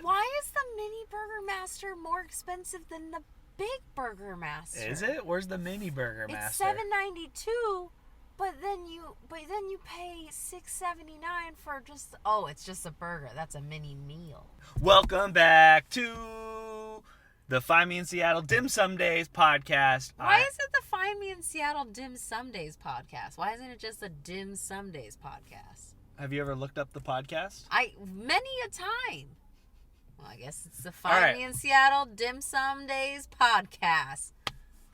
Why is the mini BurgerMaster more expensive than the big BurgerMaster? Is it? Where's the mini BurgerMaster? It's $7.92, but then you pay $6.79 for just it's just a burger. That's a mini meal. Welcome back to the Find Me in Seattle Dim Sum Days podcast. Why is it the Find Me in Seattle Dim Sum Days podcast? Why isn't it just the Dim Sum Days podcast? Have you ever looked up the podcast? Many a time. Well, I guess it's the Find Me in Seattle Dim Sum Days podcast.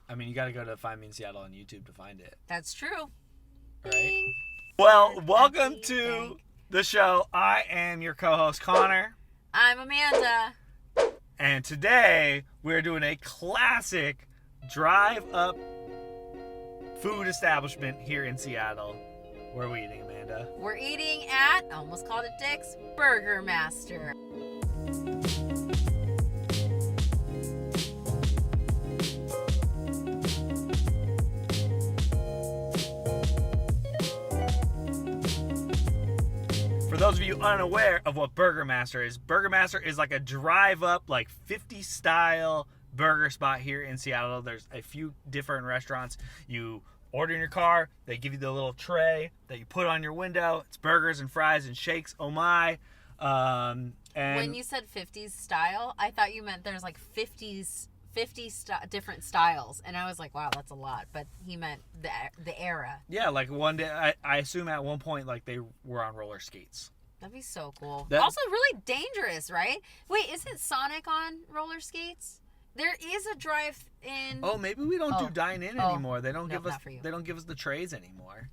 I mean, you got to go to Find Me in Seattle on YouTube to find it. That's true. Right? Ding. Well, welcome to the show. I am your co-host, Connor. I'm Amanda. And today, we're doing a classic drive-up food establishment here in Seattle. Where are we eating, Amanda? We're eating at, I almost called it Dick's, BurgerMaster. For those of you unaware of what BurgerMaster is like a drive-up, like 50 style burger spot here in Seattle. There's a few different restaurants. You order in your car, they give you the little tray that you put on your window. It's burgers and fries and shakes. Oh my. And when you said 50s style, I thought you meant there's like 50 different styles. And I was like, wow, that's a lot. But he meant the era. Yeah, like one day, I assume at one point, like they were on roller skates. That'd be so cool. Also really dangerous, right? Wait, isn't Sonic on roller skates? There is a drive-in. Oh, maybe we don't do dine-in anymore. They don't give us. Not for you. They don't give us the trays anymore.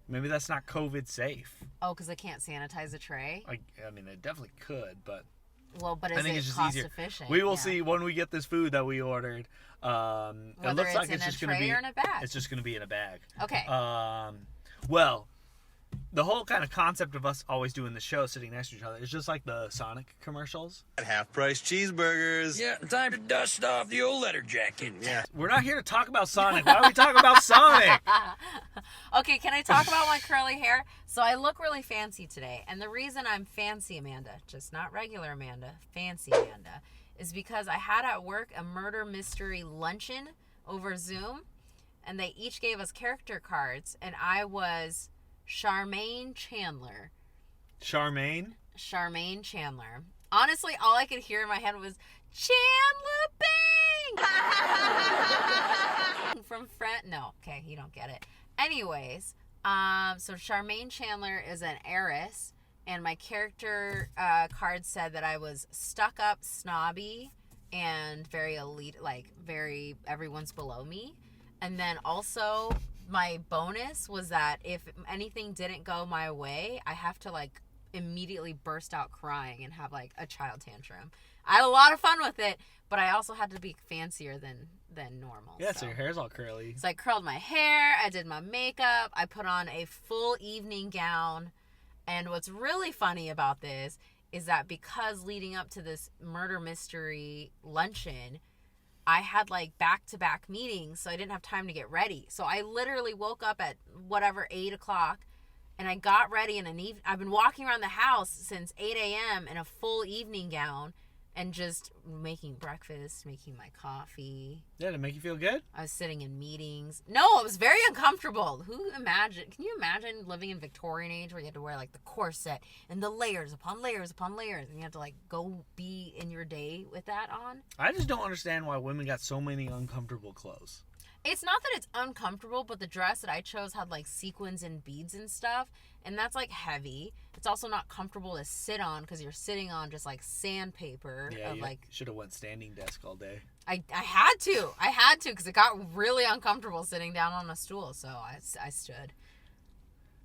Maybe that's not COVID safe. Oh, because they can't sanitize the tray. I mean, they definitely could, but. Well, but I think it's it just cost easier. efficient? We will see when we get this food that we ordered. Whether it looks like it's just in a going to tray be or in a bag. It's just going to be in a bag. Okay. Well, the whole kind of concept of us always doing the show sitting next to each other is just like the Sonic commercials. Half-price cheeseburgers. Yeah, time to dust off the old leather jacket. Yeah. We're not here to talk about Sonic. Why are we talking about Sonic? Okay, can I talk about my curly hair? So I look really fancy today. And the reason I'm fancy, Amanda, just not regular Amanda, fancy Amanda, is because I had at work a murder mystery luncheon over Zoom. And they each gave us character cards. And I was Charmaine Chandler. Charmaine Chandler. Honestly, all I could hear in my head was Chandler Bing from Friend. No, okay, you don't get it. Anyways, so Charmaine Chandler is an heiress, and my character card said that I was stuck up, snobby, and very elite, like very everyone's below me. And then also my bonus was that if anything didn't go my way, I have to like immediately burst out crying and have like a child tantrum. I had a lot of fun with it, but I also had to be fancier than normal. Yeah, so your hair's all curly. So I curled my hair, I did my makeup, I put on a full evening gown. And what's really funny about this is that because leading up to this murder mystery luncheon, I had like back-to-back meetings, so I didn't have time to get ready. So I literally woke up at 8 o'clock, and I got ready in I've been walking around the house since 8 a.m. in a full evening gown and just making breakfast, making my coffee. Yeah, to make you feel good? I was sitting in meetings. No, it was very uncomfortable. Can you imagine living in Victorian age where you had to wear like the corset and the layers upon layers upon layers, and you had to like go be in your day with that on? I just don't understand why women got so many uncomfortable clothes. It's not that it's uncomfortable, but the dress that I chose had like sequins and beads and stuff, and that's like heavy. It's also not comfortable to sit on because you're sitting on just like sandpaper. Yeah, you like should have went standing desk all day. I had to because it got really uncomfortable sitting down on a stool, so I stood.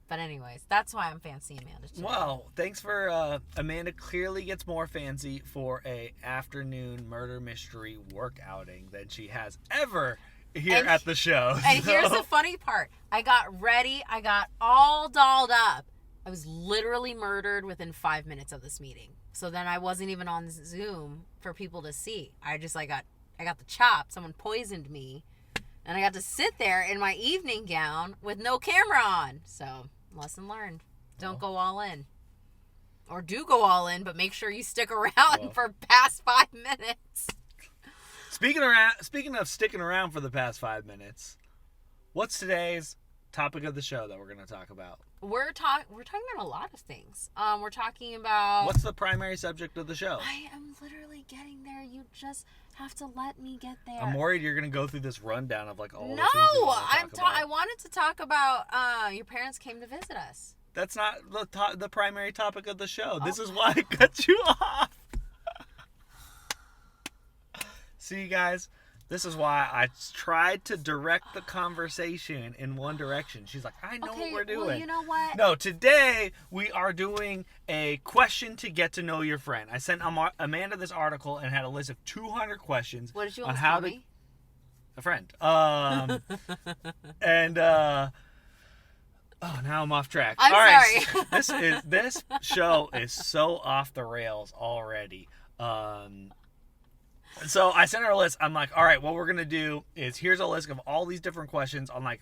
But anyways, that's why I'm fancy Amanda today. Well, thanks for Amanda clearly gets more fancy for a afternoon murder mystery work outing than she has ever here at the show. And here's the funny part. I got ready. I got all dolled up. I was literally murdered within 5 minutes of this meeting. So then I wasn't even on Zoom for people to see. I got the chop. Someone poisoned me. And I got to sit there in my evening gown with no camera on. So, lesson learned. Don't go all in. or do go all in, but make sure you stick around for past 5 minutes. Speaking of sticking around for the past 5 minutes, what's today's topic of the show that we're going to talk about? We're talking about a lot of things. We're talking about... What's the primary subject of the show? I am literally getting there. You just have to let me get there. I'm worried you're going to go through this rundown of like all the things I wanted to talk about your parents came to visit us. That's not the primary topic of the show. This is why I cut you off. See, guys, this is why I tried to direct the conversation in one direction. She's like, I know what we're doing. Well, you know what? No, today we are doing a question to get to know your friend. I sent Amanda this article and had a list of 200 questions. What did you on almost how call to me? A friend. And oh, now I'm off track. I'm sorry. This show is so off the rails already. So I sent her a list. I'm like, all right, what we're going to do is here's a list of all these different questions. I'm like,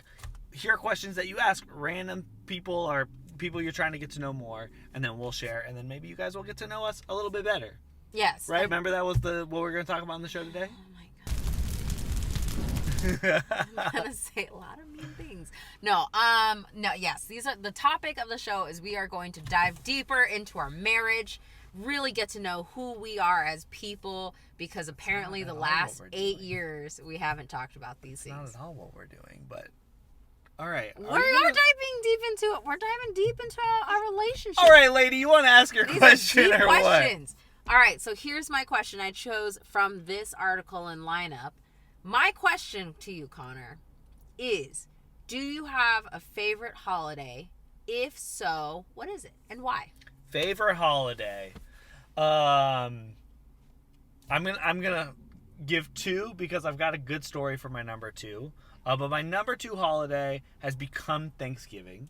here are questions that you ask random people or people you're trying to get to know more, and then we'll share, and then maybe you guys will get to know us a little bit better. Yes. Right? Remember that was what we're going to talk about on the show today? Oh, my God. I'm going to say a lot of mean things. No, yes. These are the topic of the show is we are going to dive deeper into our marriage, really get to know who we are as people, because apparently the last 8 years we haven't talked about these things. Not at all what we're doing, but all right. We're diving deep into it. We're diving deep into our relationship. All right, lady, you want to ask your These question are deep or questions. All right, so here's my question I chose from this article and lineup. My question to you, Connor, is do you have a favorite holiday? If so, what is it and why? Favorite holiday. I'm gonna give two because I've got a good story for my number two. But my number two holiday has become Thanksgiving,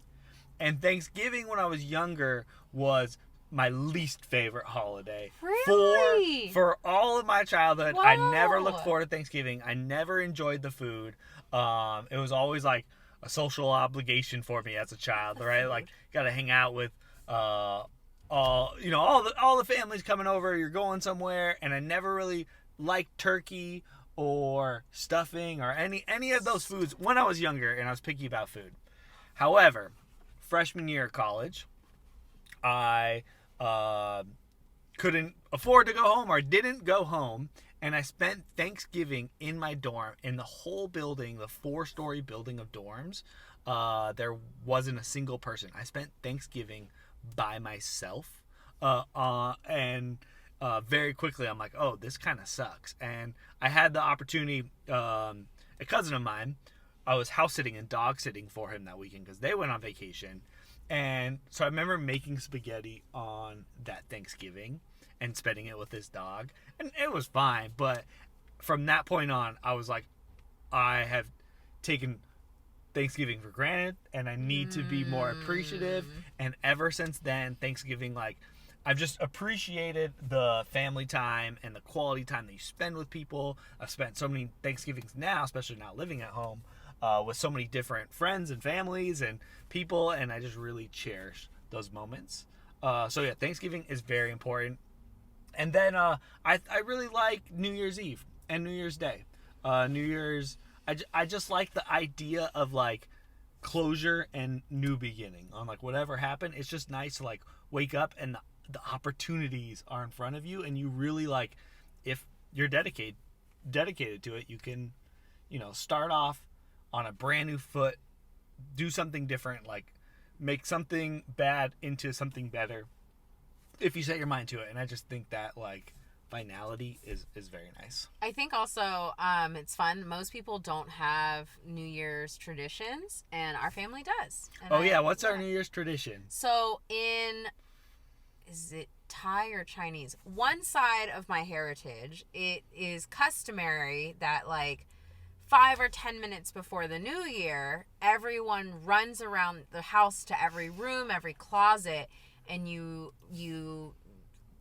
and Thanksgiving when I was younger was my least favorite holiday. Really? For all of my childhood, Whoa. I never looked forward to Thanksgiving. I never enjoyed the food. It was always like a social obligation for me as a child, right? Like, got to hang out with all the families coming over. You're going somewhere, and I never really liked turkey or stuffing or any of those foods when I was younger, and I was picky about food. However, freshman year of college, I couldn't afford to go home or didn't go home, and I spent Thanksgiving in my dorm. In the whole building, the 4-story building of dorms, there wasn't a single person. I spent Thanksgiving by myself, and very quickly I'm like, oh, this kind of sucks. And I had the opportunity, a cousin of mine, I was house sitting and dog sitting for him that weekend because they went on vacation. And so I remember making spaghetti on that Thanksgiving and spending it with his dog, and it was fine. But from that point on, I was like, I have taken Thanksgiving for granted, and I need to be more appreciative. And ever since then, Thanksgiving, like, I've just appreciated the family time and the quality time that you spend with people. I've spent so many Thanksgivings now, especially now living at home, with so many different friends and families and people, and I just really cherish those moments. So yeah, Thanksgiving is very important. And then I really like New Year's Eve and New Year's Day. New Year's, I just like the idea of like closure and new beginning on like whatever happened. It's just nice to like wake up and the opportunities are in front of you, and you really like, if you're dedicated to it, you can, start off on a brand new foot, do something different, like make something bad into something better if you set your mind to it. And I just think that like finality is very nice. I think also it's fun. Most people don't have New Year's traditions, and our family does. And What's our New Year's tradition? So is it Thai or Chinese? One side of my heritage, it is customary that like 5 or 10 minutes before the new year, everyone runs around the house to every room, every closet, and you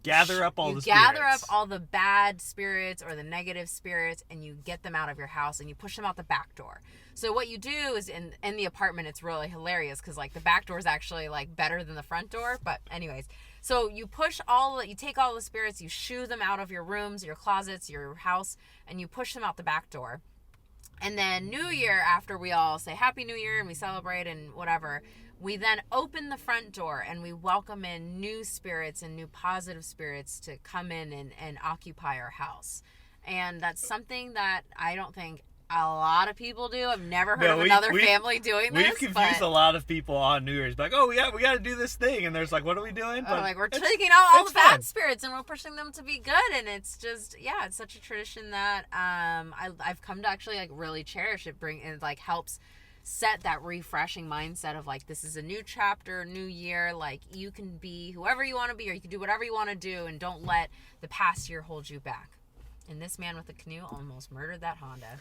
gather up all the bad spirits or the negative spirits, and you get them out of your house and you push them out the back door. So what you do is in the apartment, it's really hilarious because like the back door is actually like better than the front door. But anyways, So you take all the spirits, you shoo them out of your rooms, your closets, your house, and you push them out the back door. And then New Year, after we all say Happy New Year and we celebrate and whatever, we then open the front door and we welcome in new spirits and new positive spirits to come in and occupy our house. And that's something that I don't think a lot of people do. I've never heard of another family doing this. We've confused a lot of people on New Year's. Like, oh, we got to do this thing. And there's like, what are we doing? But like, we're taking out all the bad spirits and we're pushing them to be good. And it's just, yeah, it's such a tradition that I've come to actually like really cherish. It like helps set that refreshing mindset of like, this is a new chapter, new year. Like, you can be whoever you want to be, or you can do whatever you want to do, and don't let the past year hold you back. And this man with the canoe almost murdered that Honda.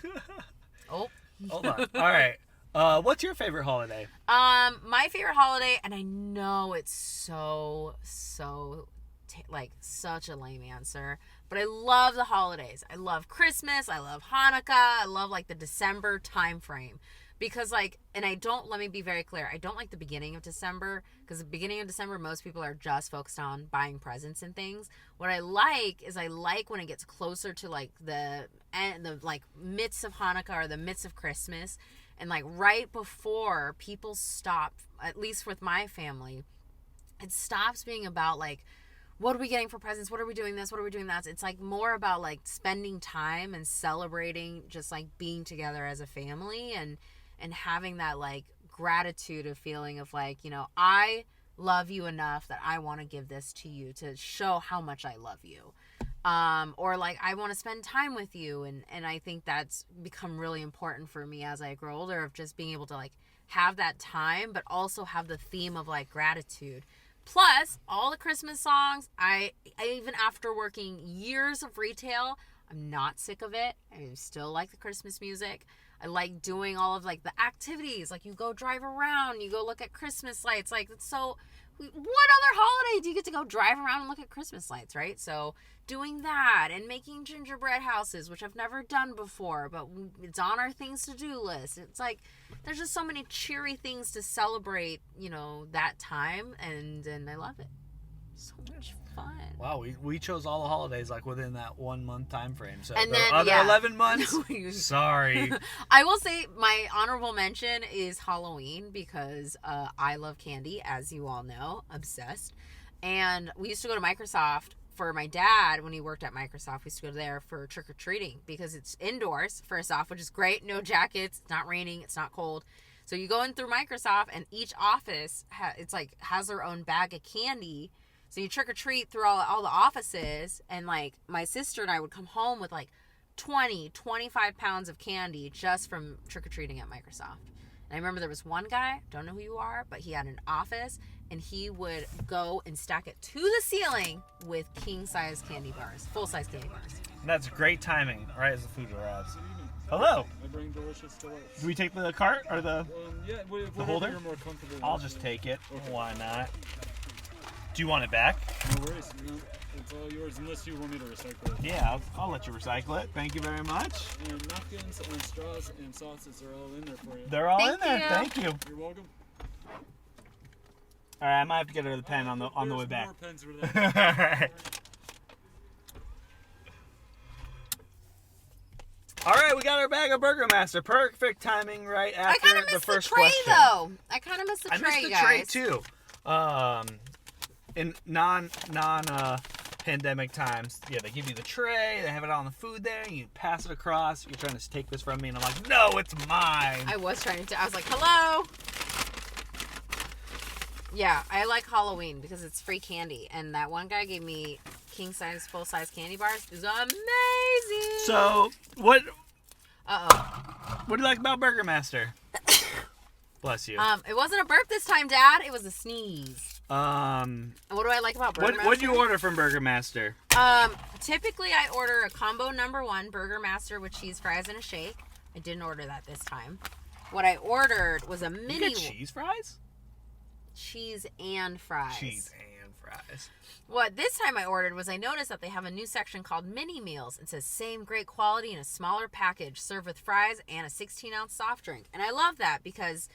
Oh. Hold on. All right. What's your favorite holiday? My favorite holiday, and I know it's such a lame answer, but I love the holidays. I love Christmas. I love Hanukkah. I love like the December time frame. Because like, and let me be very clear, I don't like the beginning of December, because the beginning of December, most people are just focused on buying presents and things. What I like is when it gets closer to like the like midst of Hanukkah or the midst of Christmas, and like right before people stop, at least with my family, it stops being about like, what are we getting for presents? What are we doing this? What are we doing that? It's like more about like spending time and celebrating, just like being together as a family and having that like gratitude of feeling of like, you know, I love you enough that I want to give this to you to show how much I love you. Or like, I want to spend time with you. And I think that's become really important for me as I grow older, of just being able to like have that time, but also have the theme of like gratitude. Plus all the Christmas songs, I even after working years of retail, I'm not sick of it. I still like the Christmas music. I like doing all of like the activities, like you go drive around, you go look at Christmas lights. Like, so what other holiday do you get to go drive around and look at Christmas lights, right? So doing that and making gingerbread houses, which I've never done before, but it's on our things to do list. It's like, there's just so many cheery things to celebrate, you know, that time. And I love it. So much fun. Wow, we chose all the holidays like within that 1 month time frame. So and the then, other 11 months, sorry. I will say my honorable mention is Halloween, because I love candy, as you all know, obsessed. And we used to go to Microsoft for my dad when he worked at Microsoft. We used to go there for trick-or-treating because it's indoors, first off, which is great. No jackets, it's not raining, it's not cold. So you go in through Microsoft, and each office has their own bag of candy. So you trick or treat through all the offices, and like my sister and I would come home with like 25 pounds of candy just from trick or treating at Microsoft. And I remember there was one guy, don't know who you are, but he had an office, and he would go and stack it to the ceiling with king size candy bars, full size candy bars. And that's great timing, right as the food arrives. Hello. I bring delicious delights. Do we take the cart or the the holder? You're more comfortable. I'll just take it. Okay. Why not? Do you want it back? No worries. No, it's all yours unless you want me to recycle it. Yeah, I'll let you recycle it. Thank you very much. And napkins and straws and sauces are all in there for you. They're all in there. you. Thank you. You're welcome. All right, I might have to get another pen on the way back. More pens for that. All right. All right, we got our bag of BurgerMaster. Perfect timing right after I kind of the missed first the tray, question. though. I kind of missed the tray, I missed the guys. tray too. In non pandemic times, yeah, they give you the tray, they have it on the food there, you pass it across. You're trying to take this from me, and I'm like, no, it's mine. I was like, hello. Yeah, I like Halloween because it's free candy, and that one guy gave me king size, full size candy bars. It was amazing. So what Uh-oh. do you like about BurgerMaster? Bless you. It wasn't a burp this time, Dad. It was a sneeze. What do I like about BurgerMaster? What do you order from BurgerMaster? Typically I order a combo #1 BurgerMaster with cheese fries and a shake. I didn't order that this time. What I ordered was a mini... You get cheese fries? Cheese and fries. Cheese and fries. What this time I ordered was, I noticed that they have a new section called mini meals. It says same great quality in a smaller package, served with fries and a 16-ounce soft drink. And I love that because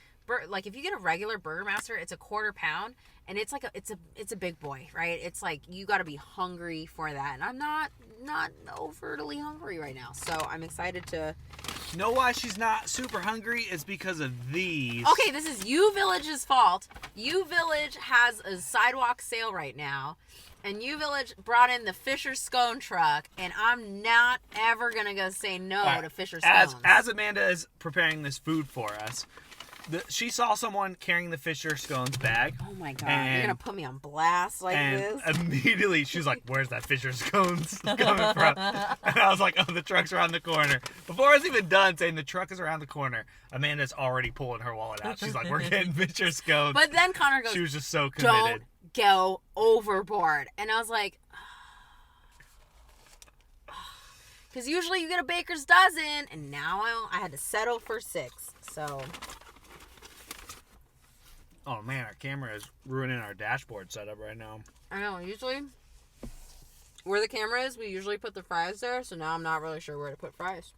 like if you get a regular BurgerMaster, it's a quarter pound, and it's like it's a big boy, right? It's like you got to be hungry for that, and I'm not overtly hungry right now, so I'm excited to. You know why she's not super hungry? It's because of these. Okay, this is U Village's fault. U Village has a sidewalk sale right now. And U Village brought in the Fisher Scone truck, and I'm not ever gonna go say no to Fisher Scones. As Amanda is preparing this food for us, she saw someone carrying the Fisher Scones bag. Oh my god! You're gonna put me on blast like this? And immediately she's like, "Where's that Fisher Scones coming from?" And I was like, "Oh, the truck's around the corner." Before I was even done saying the truck is around the corner, Amanda's already pulling her wallet out. She's like, "We're getting Fisher Scones." But then Connor goes, she was just so committed. "Don't go overboard," and I was like. Because usually you get a baker's dozen, and now I had to settle for 6. So. Oh man, our camera is ruining our dashboard setup right now. I know. Usually, where the camera is, we usually put the fries there. So now I'm not really sure where to put fries.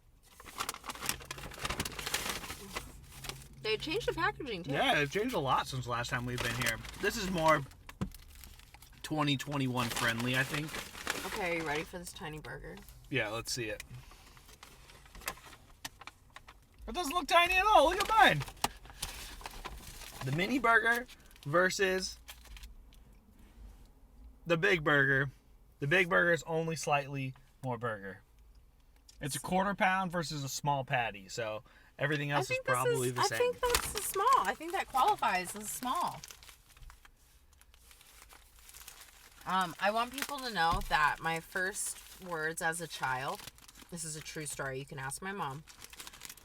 They changed the packaging too. Yeah, it's changed a lot since last time we've been here. This is more 2021 friendly, I think. Okay, are you ready for this tiny burger? Yeah, let's see it. It doesn't look tiny at all. Look at mine. The mini burger versus the big burger. The big burger is only slightly more burger. It's a quarter pound versus a small patty, so everything else is probably the same. I think that's a small. I think that qualifies as small. I want people to know that my first words as a child, this is a true story, you can ask my mom.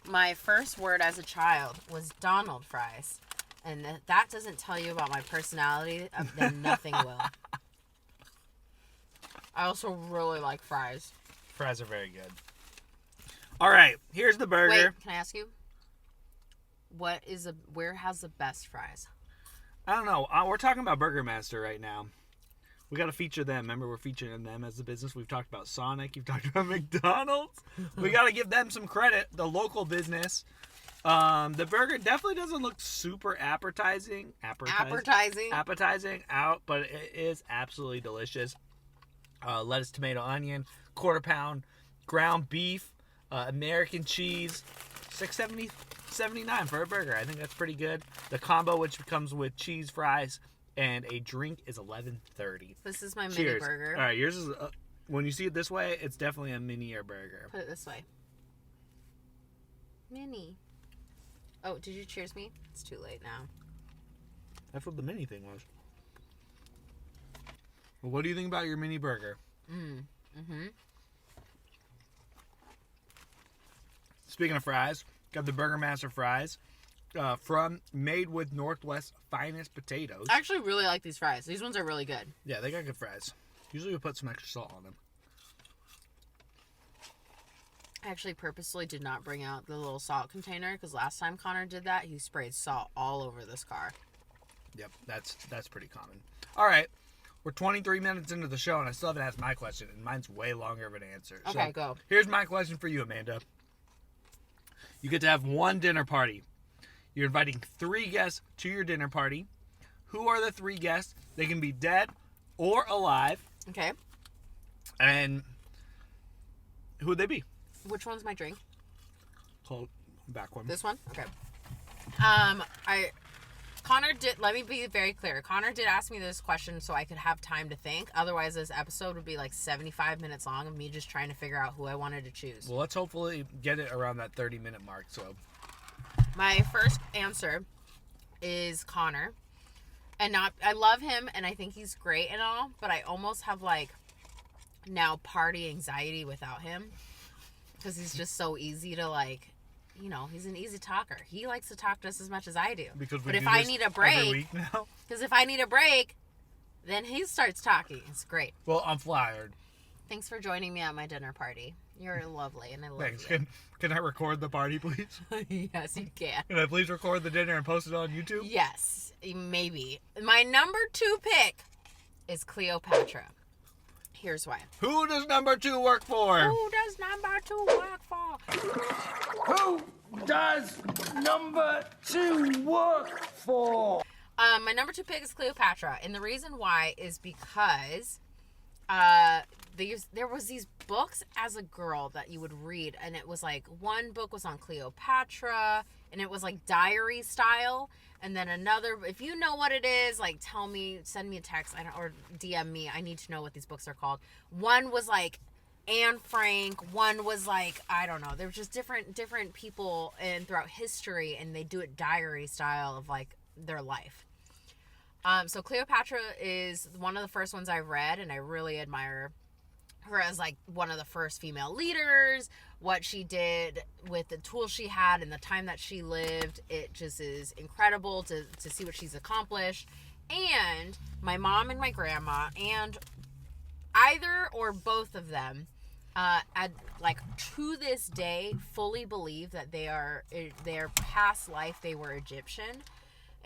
My first word as a child was Donald fries. And that doesn't tell you about my personality, then nothing will. I also really like fries. Fries are very good. All right, here's the burger. Wait, can I ask you? Where has the best fries? I don't know. We're talking about BurgerMaster right now. We got to feature them. Remember, we're featuring them as the business. We've talked about Sonic. You've talked about McDonald's. We got to give them some credit. The local business. The burger definitely doesn't look super appetizing out, but it is absolutely delicious. Lettuce, tomato, onion, quarter pound, ground beef, American cheese, $6.79 for a burger. I think that's pretty good. The combo, which comes with cheese fries and a drink, is $11.30. This is my Cheers. mini burger. All right, yours is when you see it this way, it's definitely a mini-er burger. Put it this way. Mini. Oh, did you cheers me? It's too late now. That's what the mini thing was. Well, what do you think about your mini burger? Speaking of fries, got the BurgerMaster fries made with Northwest finest potatoes. I actually really like these fries. These ones are really good. Yeah, they got good fries. Usually we put some extra salt on them. I actually purposely did not bring out the little salt container because last time Connor did that, he sprayed salt all over this car. Yep, that's pretty common. All right, we're 23 minutes into the show and I still haven't asked my question, and mine's way longer of an answer. Okay, so, go. Here's my question for you, Amanda. You get to have one dinner party. You're inviting 3 guests to your dinner party. Who are the 3 guests? They can be dead or alive. Okay. And who would they be? Which one's my drink? Hold back one. This one? Okay. Connor did, let me be very clear. Connor did ask me this question so I could have time to think. Otherwise, this episode would be like 75 minutes long of me just trying to figure out who I wanted to choose. Well, let's hopefully get it around that 30-minute mark. So, my first answer is Connor. And I love him and I think he's great and all, but I almost have like now party anxiety without him. Because he's just so easy to like, you know, he's an easy talker. He likes to talk just as much as I do. Because if I need a break, every week now. Because if I need a break, then he starts talking. It's great. Well, I'm flattered. Thanks for joining me at my dinner party. You're lovely, and I love Thanks. you. Can I record the party, please? Yes, you can. Can I please record the dinner and post it on YouTube? Yes, maybe. My number 2 pick is Cleopatra. Here's why. Who does number 2 work for? Who does number 2 work for? Who does number 2 work for? My number 2 pick is Cleopatra, and the reason why is because there was these books as a girl that you would read, and it was like one book was on Cleopatra, and it was like diary style, and then another, if you know what it is, like tell me, send me a text, or DM me. I need to know what these books are called. One was like Anne Frank, one was like, I don't know, they were just different people and throughout history, and they do it diary style of like their life. So Cleopatra is one of the first ones I read, and I really admire her as like one of the first female leaders, what she did with the tools she had and the time that she lived. It just is incredible to see what she's accomplished. And my mom and my grandma, and either or both of them, like to this day fully believe that their past life they were Egyptian.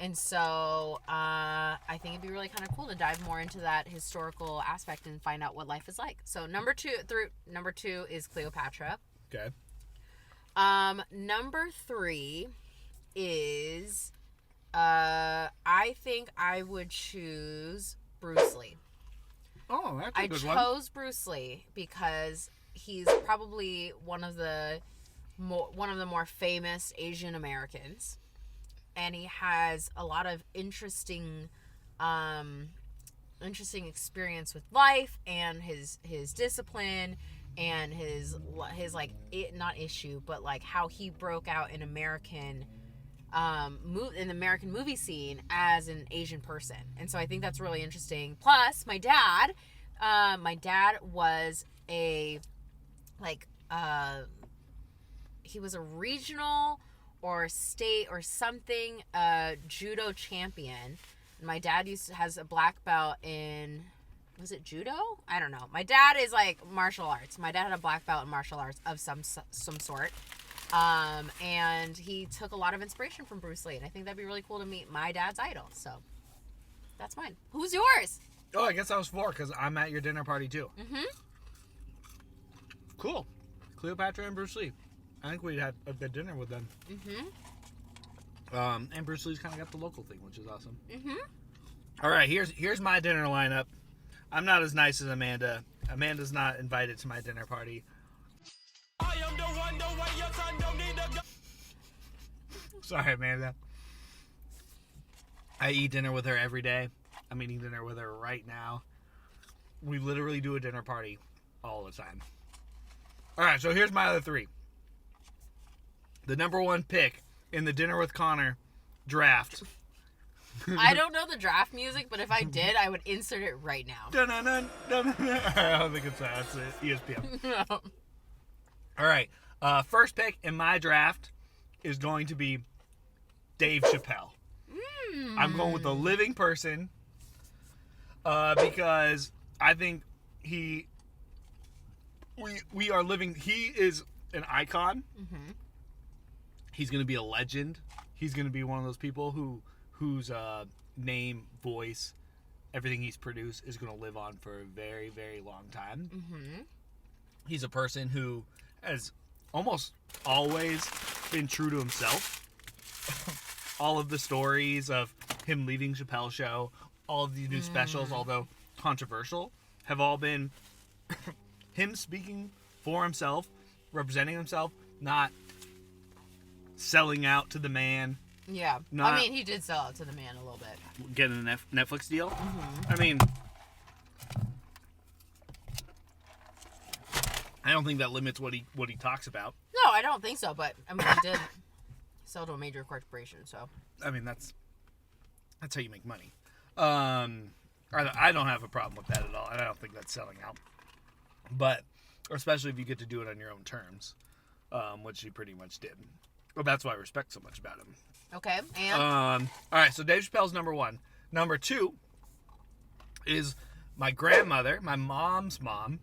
And so I think it'd be really kind of cool to dive more into that historical aspect and find out what life is like. So number two is Cleopatra. Okay. Number 3 is I think I would choose Bruce Lee. Oh, that's a good one. I chose Bruce Lee because he's probably one of the more famous Asian Americans. And he has a lot of interesting experience with life and his discipline and his like not issue, but like how he broke out in American in the American movie scene as an Asian person. And so I think that's really interesting. Plus, my dad was he was a regional or state or something judo champion. My dad has a black belt in, was it judo? I don't know. My dad is like martial arts. My dad had a black belt in martial arts of some sort. And he took a lot of inspiration from Bruce Lee, and I think that'd be really cool to meet my dad's idol. So that's mine. Who's yours? Oh, I guess I was 4 because I'm at your dinner party too. Mm-hmm. Cool. Cleopatra and Bruce Lee. I think we had a good dinner with them. Mm-hmm. And Bruce Lee's kind of got the local thing, which is awesome. Mm-hmm. All right, here's my dinner lineup. I'm not as nice as Amanda. Amanda's not invited to my dinner party. I am the one, the way your son don't need to go. Sorry, Amanda. I eat dinner with her every day. I'm eating dinner with her right now. We literally do a dinner party all the time. All right, so here's my other 3. The number 1 pick in the Dinner with Connor draft. I don't know the draft music, but if I did, I would insert it right now. Dun-dun-dun, dun-dun-dun. I don't think it's that. That's ESPN. No. All right. First pick in my draft is going to be Dave Chappelle. I'm going with the living person because I think we are living. He is an icon. Mm-hmm. He's going to be a legend. He's going to be one of those people whose name, voice, everything he's produced is going to live on for a very, very long time. Mm-hmm. He's a person who has almost always been true to himself. All of the stories of him leaving Chappelle's show, all of these new specials, although controversial, have all been him speaking for himself, representing himself, not selling out to the man. Yeah. Not I mean, he did sell out to the man a little bit. Getting a Netflix deal. Mm-hmm. I mean, I don't think that limits what he talks about. No, I don't think so, but I mean, he did sell to a major corporation, so. I mean, that's how you make money. I don't have a problem with that at all. I don't think that's selling out. But, especially if you get to do it on your own terms, which he pretty much did. Well, that's why I respect so much about him. Okay, and? All right, so Dave Chappelle's number 1. Number 2 is my grandmother, my mom's mom.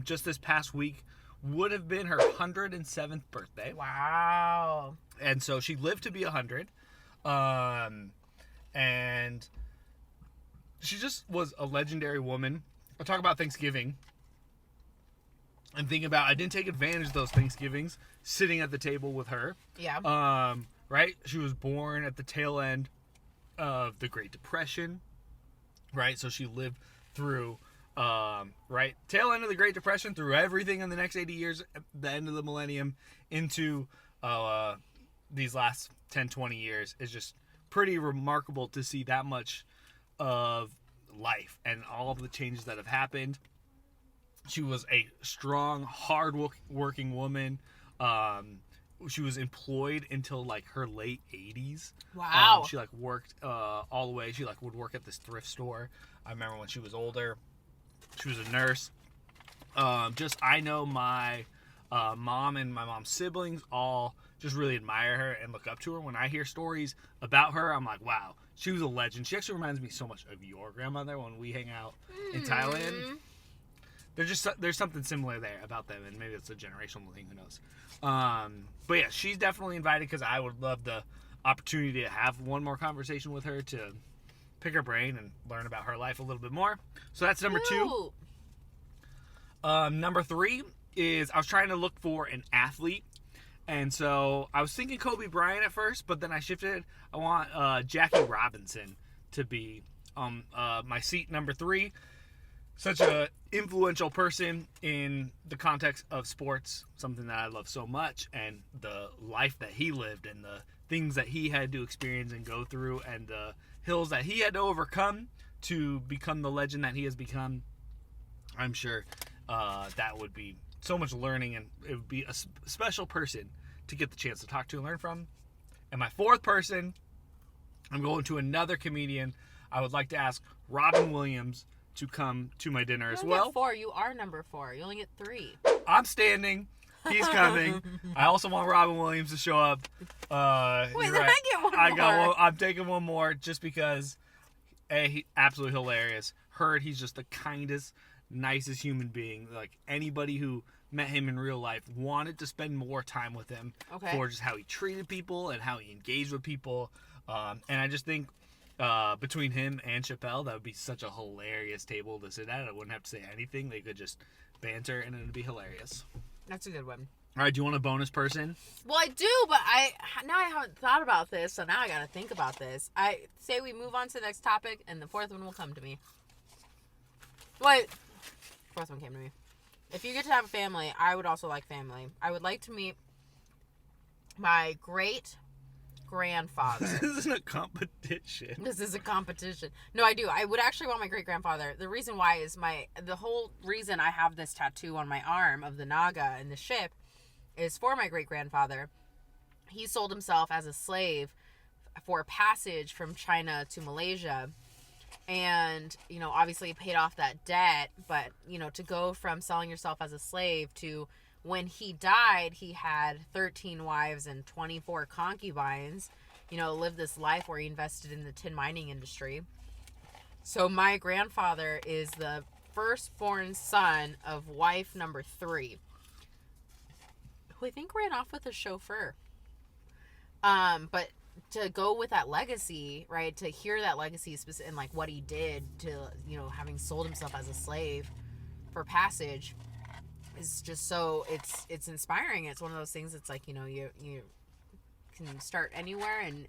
Just this past week would have been her 107th birthday. Wow. And so she lived to be 100. And she just was a legendary woman. I'll talk about Thanksgiving. I'm thinking about, I didn't take advantage of those Thanksgivings sitting at the table with her. Yeah. Right? She was born at the tail end of the Great Depression. Right? So she lived through, right? Tail end of the Great Depression, through everything in the next 80 years, at the end of the millennium, into these last 10, 20 years. Is just pretty remarkable to see that much of life and all of the changes that have happened. She was a strong, hard-working woman. She was employed until like her late 80s. Wow. She like worked all the way. She like would work at this thrift store. I remember when she was older. She was a nurse. I know my mom and my mom's siblings all just really admire her and look up to her. When I hear stories about her, I'm like, wow, she was a legend. She actually reminds me so much of your grandmother when we hang out in Thailand. There's something similar there about them, and maybe it's a generational thing, who knows. But yeah, she's definitely invited because I would love the opportunity to have one more conversation with her, to pick her brain and learn about her life a little bit more. So that's number 2. Number 3 is, I was trying to look for an athlete, and so I was thinking Kobe Bryant at first, but then I shifted. I want Jackie Robinson to be my seat number 3. Such a influential person in the context of sports, something that I love so much, and the life that he lived and the things that he had to experience and go through and the hills that he had to overcome to become the legend that he has become. I'm sure that would be so much learning, and it would be a special person to get the chance to talk to and learn from. And my 4th person, I'm going to another comedian. I would like to ask Robin Williams to come to my dinner as well. Get 4. You are number 4. You only get 3. I'm standing. He's coming. I also want Robin Williams to show up. Wait, then I get one more. I'm taking one more just because, he's absolutely hilarious. Heard he's just the kindest, nicest human being. Like, anybody who met him in real life wanted to spend more time with him for just how he treated people and how he engaged with people. And I just think, between him and Chappelle, that would be such a hilarious table to sit at. I wouldn't have to say anything. They could just banter, and it would be hilarious. That's a good one. All right, do you want a bonus person? Well, I do, but I haven't thought about this, so now I got to think about this. I say we move on to the next topic, and the 4th one will come to me. Wait, 4th one came to me. If you get to have a family, I would also like family. I would like to meet my great-grandfather. This isn't a competition. This is a competition. No, I do. I would actually want my great-grandfather. The reason why is the whole reason I have this tattoo on my arm of the Naga and the ship is for my great-grandfather. He sold himself as a slave for passage from China to Malaysia. And, obviously he paid off that debt. But, to go from selling yourself as a slave to when he died, he had 13 wives and 24 concubines, lived this life where he invested in the tin mining industry. So my grandfather is the firstborn son of wife number 3, who I think ran off with a chauffeur. But to go with that legacy, right, to hear that legacy and like what he did to, having sold himself as a slave for passage, is just so it's inspiring. It's one of those things. It's like, you can start anywhere and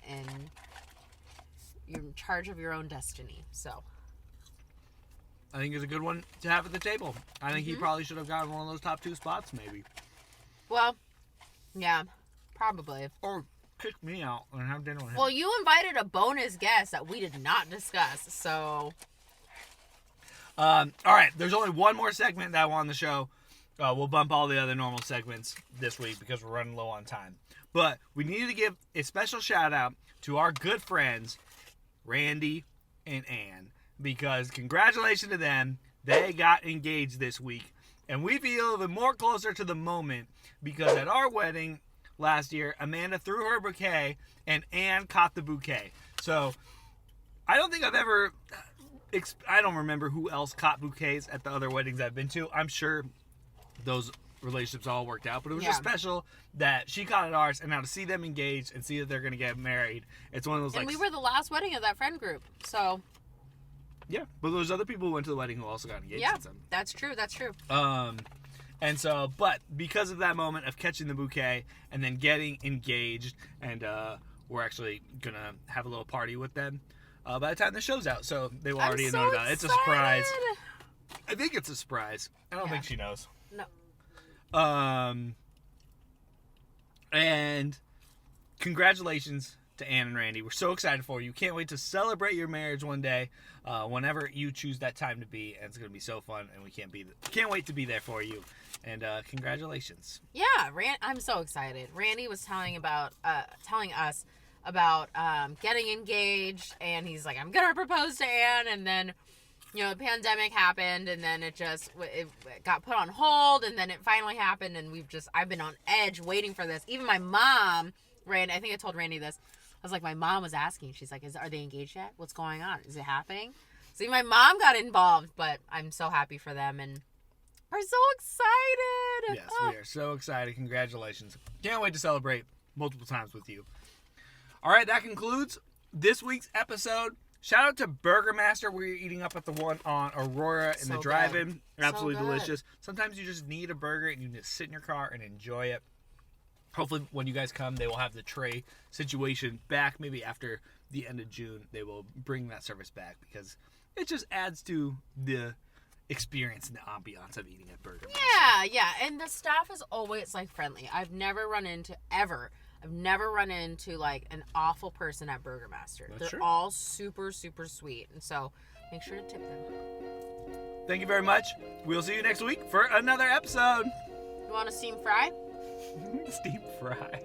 you're in charge of your own destiny. So I think it's a good one to have at the table. I think he probably should have gotten one of those top 2 spots, maybe. Well, yeah, probably. Or kick me out and have dinner with him. Well, you invited a bonus guest that we did not discuss, so. All right, there's only one more segment that I want on the show. We'll bump all the other normal segments this week because we're running low on time. But we needed to give a special shout out to our good friends, Randy and Ann, because congratulations to them. They got engaged this week. And we feel even more closer to the moment because at our wedding last year, Amanda threw her bouquet and Ann caught the bouquet. So I don't think I've ever, I don't remember who else caught bouquets at the other weddings I've been to. I'm sure those relationships all worked out, but it was just special that she caught at ours, and now to see them engaged and see that they're going to get married, it's one of those and we were the last wedding of that friend group, so. Yeah, but there's other people who went to the wedding who also got engaged. Yeah, since then. that's true. And so, but because of that moment of catching the bouquet and then getting engaged, and we're actually gonna have a little party with them by the time the show's out, so they will already know about it. It's a surprise. I think it's a surprise. I don't think she knows. No. And congratulations to Ann and Randy. We're so excited for you. Can't wait to celebrate your marriage one day, whenever you choose that time to be. And it's gonna be so fun, and we can't wait to be there for you. And congratulations. Yeah, I'm so excited. Randy was telling us about getting engaged, and he's like, I'm gonna propose to Ann, and then, you know, the pandemic happened, and then it got put on hold, and then it finally happened, and I've been on edge waiting for this. Even my mom, Randy, I think I told Randy this. I was like, my mom was asking. She's like, are they engaged yet? What's going on? Is it happening? See, my mom got involved, but I'm so happy for them, and we're so excited. Yes, we are so excited. Congratulations. Can't wait to celebrate multiple times with you. All right, that concludes this week's episode. Shout out to BurgerMaster. We're eating up at the one on Aurora in the drive-in. Absolutely delicious. Sometimes you just need a burger and you just sit in your car and enjoy it. Hopefully when you guys come, they will have the tray situation back. Maybe after the end of June, they will bring that service back, because it just adds to the experience and the ambiance of eating at BurgerMaster. Yeah, and the staff is always like friendly. I've never run into like an awful person at BurgerMaster. They're all super, super sweet, and so make sure to tip them. Thank you very much. We'll see you next week for another episode. You want a steam fry? Steam fry.